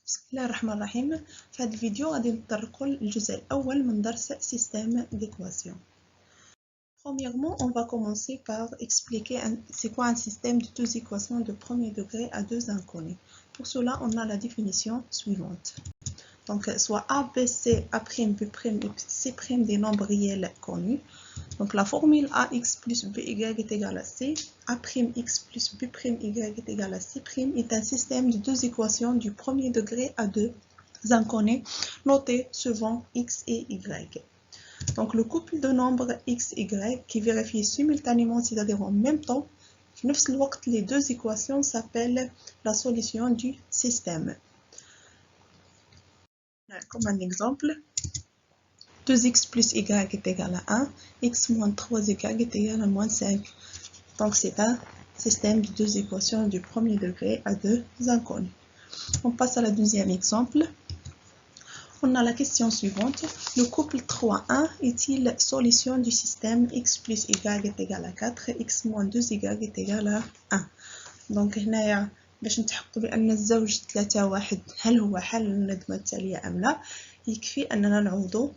بسم الله الرحمن الرحيم. في هذا الفيديو غادي نتطرقوا للجزء الأول من درس système d'équation. Premièrement, on va commencer par expliquer c'est quoi un système de deux équations de premier degré à deux inconnus. Pour cela, on a la définition suivante. Donc, soit A, B, C, A', B', et C' des nombres réels connus. Donc, la formule AX plus BY est égale à C, A'X plus B'Y est égal à C' est un système de deux équations du premier degré à deux inconnus notés suivant X et Y. Donc, le couple de nombres X et Y qui vérifie simultanément, c'est-à-dire en même temps, les deux équations s'appellent la solution du système. Comme un exemple, 2x plus y est égal à 1, x moins 3y est égal à moins 5. Donc c'est un système de deux équations du premier degré à deux inconnus. On passe à la deuxième exemple. On a la question suivante. Le couple 3,1 est-il solution du système x plus y est égal à 4, x moins 2y est égal à 1. Donc هنايا باش نتحققوا بأن الزوج 3 1 هل هو حل الندمة التالية أم لا، يكفي أننا نعوضوا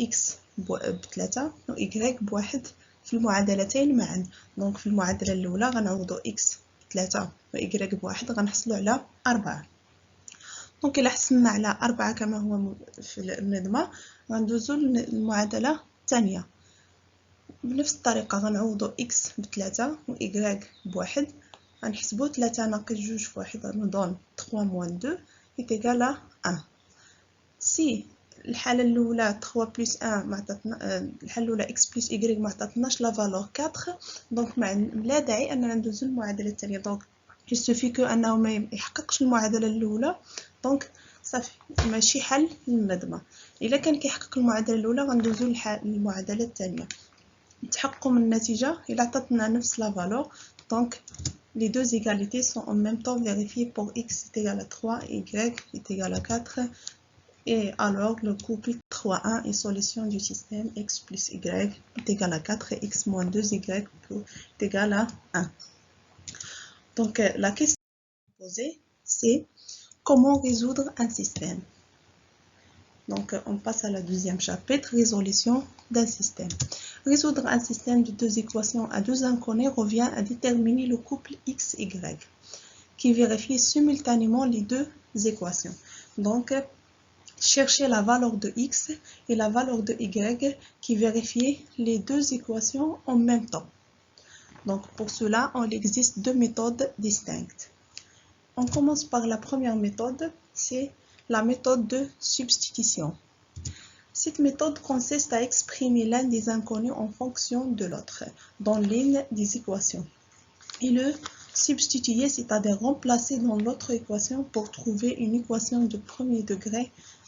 x ب3 و y ب1 في المعادلتين معا. دونك في المعادلة الأولى غنعوضوا x ب3 و y ب1 غنحصلوا على 4. دونك إلا حسبنا على 4 كما هو في الندمة غندوزو للمعادلة الثانية. بنفس الطريقة غنعوضوا x ب3 و y ب1 غنحسبوا 3 ناقص 2 في 1 غنضون 3 moins 2 est égal à 1. سي الحالة الأولى 3 بلس 1 معطاتنا الحالة الأولى x بلس y معطاتناش لا فالور 4. دونك لا داعي أننا ندوزو المعادلة الثانية. دونك يستفي كو أنه ما يحققش المعادلة الأولى، دونك صافي ماشي حل للندمة. إلا كان كيحقق المعادلة الأولى غندوزو للمعادلة الثانية. نتحققوا من النتيجة إلا عطاتنا نفس لا فالور. دونك les deux égalités sont en même temps vérifiées pour x est égal à 3 et y est égal à 4. Et alors, le couple 3,1 est solution du système x plus y est égal à 4 et x moins 2y est égal à 1. Donc, la question posée, c'est comment résoudre un système. Donc, on passe à la deuxième chapitre, résolution d'un système. Résoudre un système de deux équations à deux inconnus revient à déterminer le couple x, y, qui vérifie simultanément les deux équations. Donc, chercher la valeur de x et la valeur de y qui vérifient les deux équations en même temps. Donc pour cela, il existe deux méthodes distinctes. On commence par la première méthode, c'est la méthode de substitution. Cette méthode consiste à exprimer l'un des inconnus en fonction de l'autre dans l'une des équations et le substituer, c'est-à-dire remplacer dans l'autre équation pour trouver une équation de premier degré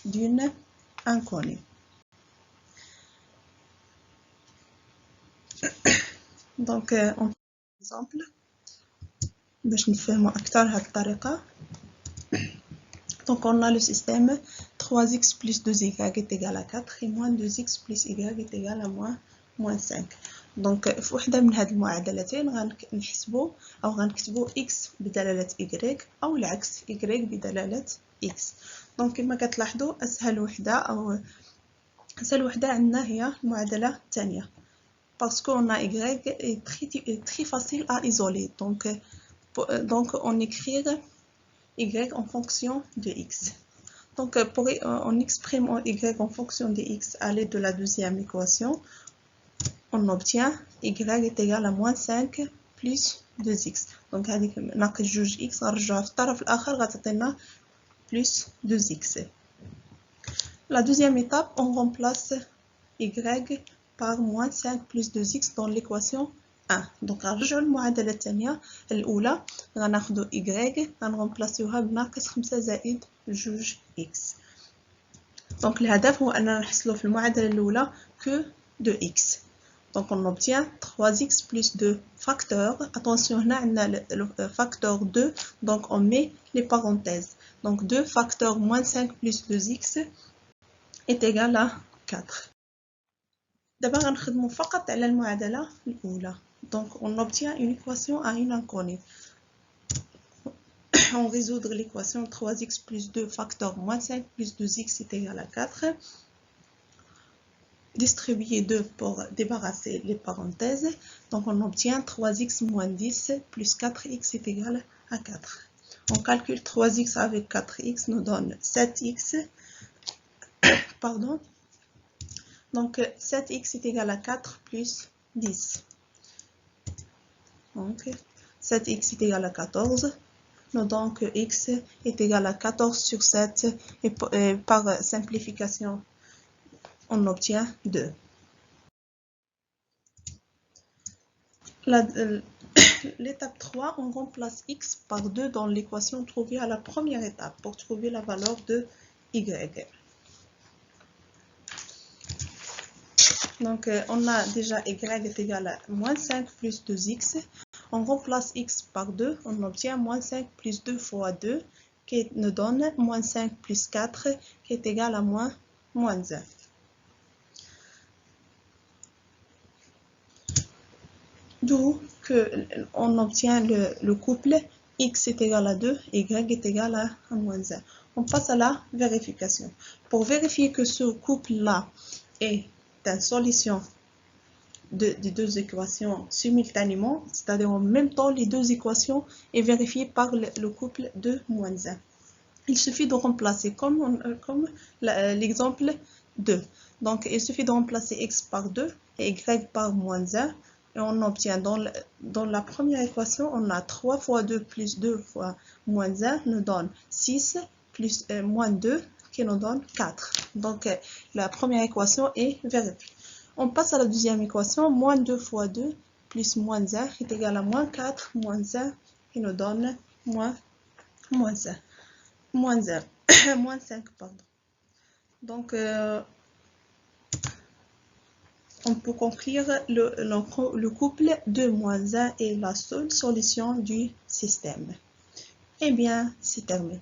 d'une inconnue. Donc, en exemple, باش نفهموا أكثر هاد الطريقة. Donc, on a le système 3x plus 2y est égal à 4 et moins 2x plus y est égal à moins 5. دونك في وحده من هاد المعادلتين غنحسبوا او غنكتبوا x بدلاله y او العكس y بدلاله x. دونك كما كتلاحظوا اسهل وحده عندنا هي المعادله الثانيه parce qu'on a y est très facile à isoler. Donc on écrit y en fonction de x. Donc on exprime y en fonction de x à l'aide de la deuxième équation. On obtient y est égal à moins 5 plus 2x. Donc هذيك ناقص 2x غنرجعوها في الطرف الآخر غتعطينا plus 2x. La deuxième étape, on remplace y par moins 5 plus 2x dans l'équation 1. Donc غنرجعوا للمعادلة الثانية الأولى غناخدو y غنرمبلاسيوها بناقص 5 زائد 2x. Donc الهدف هو أننا نحصلوا في المعادلة الأولى que 2x. Donc on obtient 3x plus 2 facteurs. Attention, on a le facteur 2, donc on met les parenthèses. Donc 2 facteurs moins 5 plus 2x est égal à 4. D'abord, on va فقط على المعادلة الأولى. Donc on obtient une équation à une inconnue. on résout l'équation 3x plus 2 facteur moins 5 plus 2x est égal à 4. Distribuer 2 pour débarrasser les parenthèses. Donc on obtient 3x moins 10 plus 4x est égal à 4. On calcule 3x avec 4x nous donne 7x. Pardon. Donc 7x est égal à 4 plus 10. Donc 7x est égal à 14. Donc x est égal à 14 sur 7 et par simplification on obtient 2. L'étape 3, on remplace x par 2 dans l'équation trouvée à la première étape pour trouver la valeur de y. Donc on a déjà y est égal à moins 5 plus 2x. On remplace x par 2, on obtient moins 5 plus 2 fois 2 qui nous donne moins 5 plus 4 qui est égal à moins 1. D'où on obtient le couple x est égal à 2, y est égal à moins 1. On passe à la vérification. Pour vérifier que ce couple-là est une solution des deux équations simultanément, c'est-à-dire en même temps les deux équations est vérifiée par le couple de moins 1. Il suffit de remplacer comme l'exemple 2. Donc il suffit de remplacer x par 2 et y par moins 1. Et on obtient dans la première équation, on a 3 fois 2 plus 2 fois moins 1 nous donne 6 plus moins 2 qui nous donne 4. Donc la première équation est vérifiée. On passe à la deuxième équation, moins 2 fois 2 plus moins 1 est égal à moins 4 moins 1 qui nous donne moins 1. Moins 1, moins 5, pardon. Donc, on peut conclure le couple de moins 1 est la seule solution du système. Eh bien, c'est terminé.